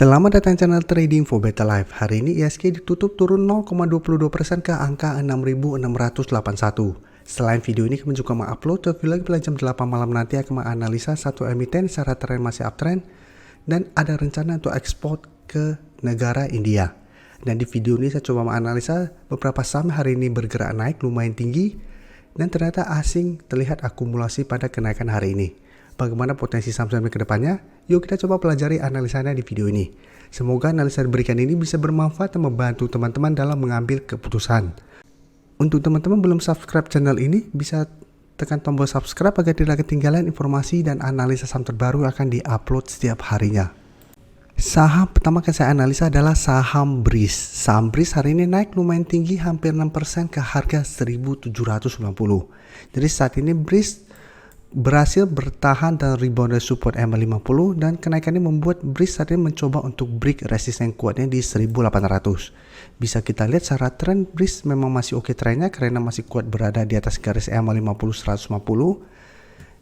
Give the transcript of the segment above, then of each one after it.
Selamat datang channel Trading for Better Life. Hari ini ISG ditutup turun 0,22% ke angka 6.681. Selain video ini kami juga mengupload review lagi pada jam 8 malam nanti akan menganalisa satu emiten secara tren masih uptrend dan ada rencana untuk ekspor ke negara India. Dan di video ini saya coba menganalisa beberapa saham hari ini bergerak naik lumayan tinggi dan ternyata asing terlihat akumulasi pada kenaikan hari ini. Bagaimana potensi saham-saham ke depannya? Yuk kita coba pelajari analisanya di video ini. Semoga analisa yang diberikan ini bisa bermanfaat dan membantu teman-teman dalam mengambil keputusan. Untuk teman-teman belum subscribe channel ini, bisa tekan tombol subscribe agar tidak ketinggalan informasi dan analisa saham terbaru yang akan diupload setiap harinya. Saham pertama yang saya analisa adalah saham BRIS. Saham BRIS hari ini naik lumayan tinggi, hampir 6% ke harga 1.790. Jadi saat ini BRIS berhasil bertahan dan rebound dari support MA50 dan kenaikannya membuat BRIS saat ini mencoba untuk break resisten kuatnya di 1800. Bisa kita lihat secara tren BRIS memang masih oke trennya karena masih kuat berada di atas garis MA50 150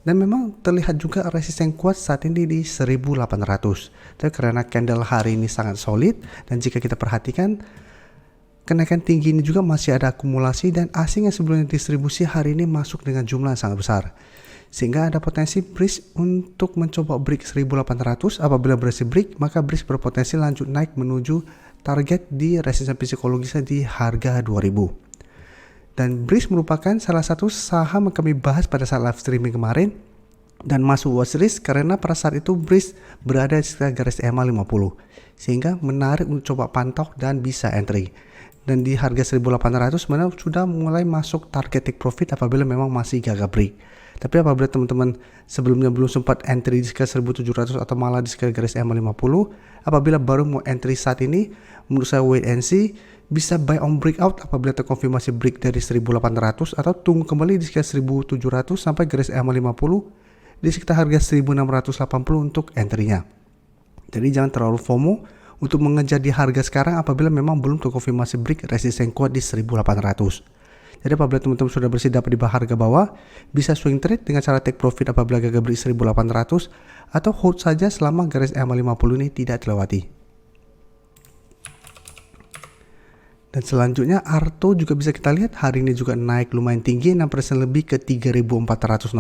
dan memang terlihat juga resisten kuat saat ini di 1800. Tapi karena candle hari ini sangat solid dan jika kita perhatikan kenaikan tinggi ini juga masih ada akumulasi dan asing yang sebelumnya distribusi hari ini masuk dengan jumlah yang sangat besar. Sehingga ada potensi BRIS untuk mencoba break 1800. Apabila berhasil break, maka BRIS berpotensi lanjut naik menuju target di resisten psikologisnya di harga 2000. Dan BRIS merupakan salah satu saham yang kami bahas pada saat live streaming kemarin dan masuk watchlist karena pada saat itu BRIS berada di sekitar garis MA50 sehingga menarik untuk coba pantau dan bisa entry. Dan di harga 1800 sebenarnya sudah mulai masuk target take profit apabila memang masih gagal break. Tapi apabila teman-teman sebelumnya belum sempat entry di sekitar 1700 atau malah di sekitar garis MA50, apabila baru mau entry saat ini, menurut saya wait and see, bisa buy on breakout apabila terkonfirmasi break dari 1800 atau tunggu kembali di sekitar 1700 sampai garis MA50 di sekitar harga 1680 untuk entry-nya. Jadi jangan terlalu FOMO untuk mengejar di harga sekarang apabila memang belum terkonfirmasi break resisten kuat di 1800. Jadi apabila teman-teman sudah bersih dapat di harga bawah, bisa swing trade dengan cara take profit apabila gagal break 1800 atau hold saja selama garis MA50 ini tidak terlewati. Dan selanjutnya Arto juga bisa kita lihat hari ini juga naik lumayan tinggi 6% lebih ke 3460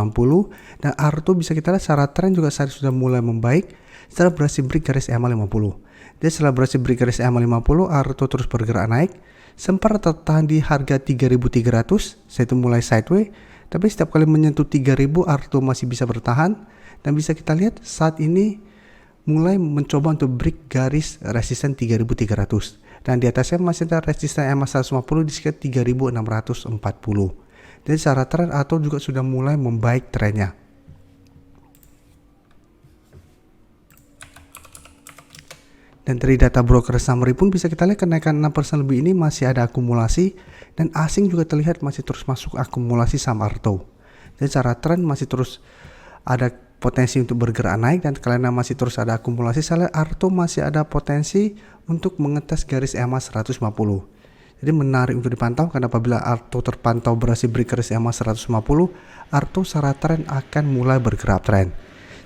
dan Arto bisa kita lihat secara tren juga saat sudah mulai membaik setelah berhasil break garis MA50. Dan setelah berhasil break garis MA50, Arto terus bergerak naik. Sempat tertahan di harga 3.300, saya itu mulai sideways, tapi setiap kali menyentuh 3.000 Arto masih bisa bertahan dan bisa kita lihat saat ini mulai mencoba untuk break garis resisten 3.300 dan di atasnya masih ada resisten MA150 di sekitar 3.640. Dan secara tren Arto juga sudah mulai membaik trennya. Dan dari data broker summary pun bisa kita lihat kenaikan 6% lebih ini masih ada akumulasi dan asing juga terlihat masih terus masuk akumulasi saham Arto. Dan secara tren masih terus ada potensi untuk bergerak naik dan karena masih terus ada akumulasi, saya lihat Arto masih ada potensi untuk mengetes garis EMA 150. Jadi menarik untuk dipantau karena apabila Arto terpantau berhasil break garis EMA 150, Arto secara tren akan mulai bergerak tren.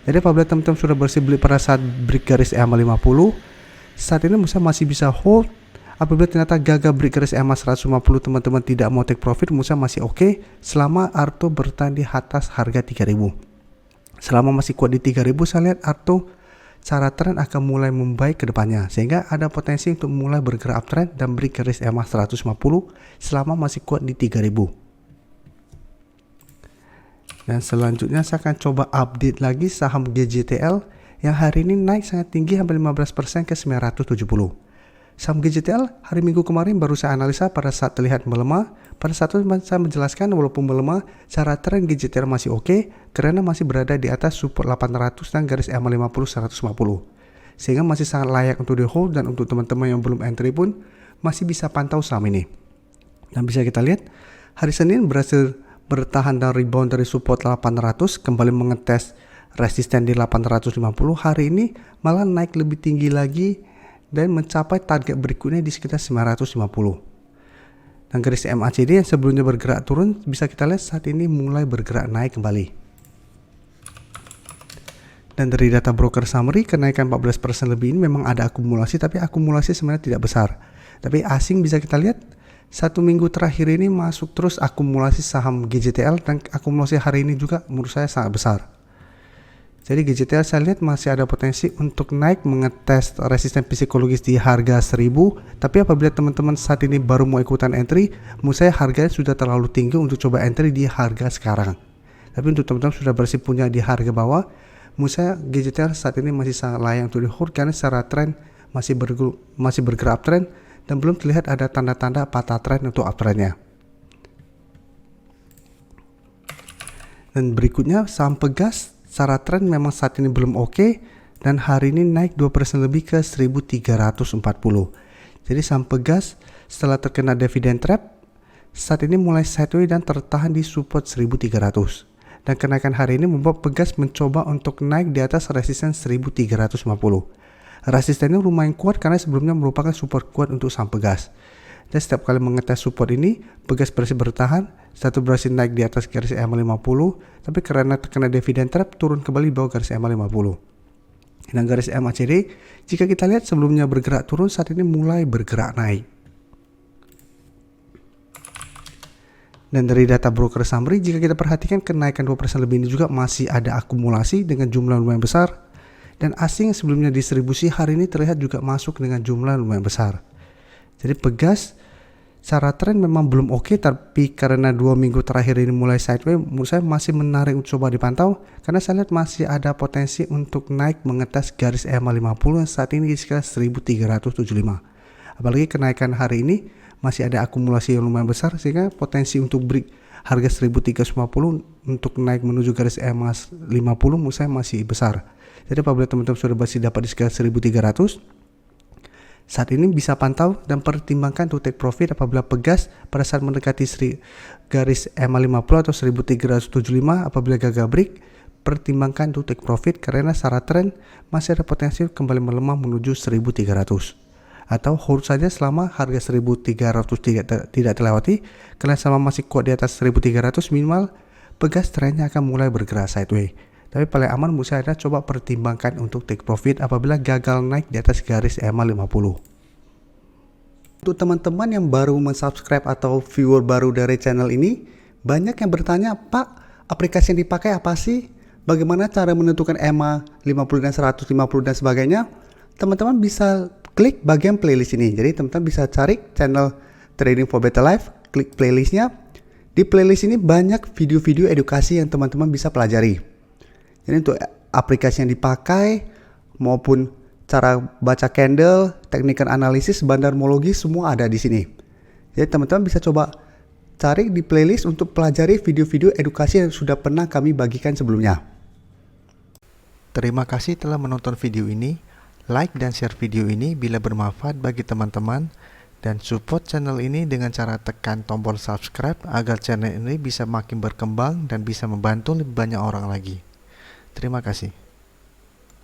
Jadi apabila teman-teman sudah bersih beli pada saat break garis EMA 50, saat ini masih bisa hold. Apabila ternyata gagal break garis EMA 150 teman-teman tidak mau take profit, masih oke selama Arto bertahan di atas harga 3000. Selama masih kuat di 3000, saya lihat Arto cara tren akan mulai membaik ke depannya sehingga ada potensi untuk mulai bergerak uptrend dan break garis EMA 150 selama masih kuat di 3000. Dan selanjutnya saya akan coba update lagi saham GJTL yang hari ini naik sangat tinggi hampir 15% ke 970. Saham GJTL hari Minggu kemarin baru saya analisa pada saat terlihat melemah. Pada saat itu saya menjelaskan walaupun melemah, cara tren GJTL masih oke karena masih berada di atas support 800 dan garis MA50 150. Sehingga masih sangat layak untuk di hold dan untuk teman-teman yang belum entry pun masih bisa pantau saham ini. Dan bisa kita lihat hari Senin berhasil bertahan dan rebound dari support 800 kembali mengetes resisten di 850. Hari ini malah naik lebih tinggi lagi dan mencapai target berikutnya di sekitar 950. Dan garis MACD yang sebelumnya bergerak turun bisa kita lihat saat ini mulai bergerak naik kembali. Dan dari data broker summary, kenaikan 14% lebih ini memang ada akumulasi, tapi akumulasi sebenarnya tidak besar. Tapi asing bisa kita lihat, 1 minggu terakhir ini masuk terus akumulasi saham GJTL, dan akumulasi hari ini juga menurut saya sangat besar. Jadi GJTL saya lihat masih ada potensi untuk naik, mengetes resisten psikologis di harga 1000. Tapi apabila teman-teman saat ini baru mau ikutan entry, menurut saya harganya sudah terlalu tinggi untuk coba entry di harga sekarang. Tapi untuk teman-teman sudah bersih punya di harga bawah, menurut saya GJTL saat ini masih sangat layak untuk di hold karena secara tren masih bergerak uptrend dan belum terlihat ada tanda-tanda patah tren untuk uptrendnya. Dan berikutnya saham Pegas, secara tren memang saat ini belum oke dan hari ini naik 2% lebih ke 1340. Jadi saham Pegas setelah terkena dividend trap saat ini mulai sideways dan tertahan di support 1300. Dan kenaikan hari ini membuat Pegas mencoba untuk naik di atas resisten 1350. Resistennya lumayan kuat karena sebelumnya merupakan support kuat untuk saham Pegas. Dan setiap kali mengetes support ini, Pegas berhasil bertahan, satu berhasil naik di atas garis EMA 50, tapi karena terkena dividend trap turun kembali bawah garis EMA 50. Dan garis MACD, jika kita lihat sebelumnya bergerak turun, saat ini mulai bergerak naik. Dan dari data broker summary, jika kita perhatikan kenaikan 2% lebih ini juga masih ada akumulasi dengan jumlah lumayan besar. Dan asing yang sebelumnya distribusi hari ini terlihat juga masuk dengan jumlah lumayan besar. Jadi Pegas secara tren memang belum oke, tapi karena 2 minggu terakhir ini mulai sideways, menurut saya masih menarik untuk coba dipantau. Karena saya lihat masih ada potensi untuk naik mengetes garis EMA 50 yang saat ini di sekitar 1375. Apalagi kenaikan hari ini masih ada akumulasi yang lumayan besar sehingga potensi untuk break harga 1350 untuk naik menuju garis EMA 50 menurut saya masih besar. Jadi apabila teman-teman sudah masih dapat di sekitar 1300, saat ini bisa pantau dan pertimbangkan to take profit apabila Pegas pada saat mendekati garis EMA 50 atau 1375. Apabila gagal break, pertimbangkan to take profit karena secara tren masih ada potensi kembali melemah menuju 1300. Atau hold saja selama harga 1300 tidak terlewati, karena selama masih kuat di atas 1300 minimal Pegas trennya akan mulai bergerak sideways. Tapi paling aman menurut saya adalah coba pertimbangkan untuk take profit apabila gagal naik di atas garis EMA 50. Untuk teman-teman yang baru mensubscribe atau viewer baru dari channel ini, banyak yang bertanya, Pak, aplikasi yang dipakai apa sih? Bagaimana cara menentukan EMA 50 dan 150 dan sebagainya? Teman-teman bisa klik bagian playlist ini. Jadi teman-teman bisa cari channel Trading for Better Life, klik playlistnya. Di playlist ini banyak video-video edukasi yang teman-teman bisa pelajari. Jadi untuk aplikasi yang dipakai maupun cara baca candle, teknik analisis, bandarmologi semua ada di sini. Jadi teman-teman bisa coba cari di playlist untuk pelajari video-video edukasi yang sudah pernah kami bagikan sebelumnya. Terima kasih telah menonton video ini. Like dan share video ini bila bermanfaat bagi teman-teman, dan support channel ini dengan cara tekan tombol subscribe agar channel ini bisa makin berkembang dan bisa membantu lebih banyak orang lagi. Terima kasih.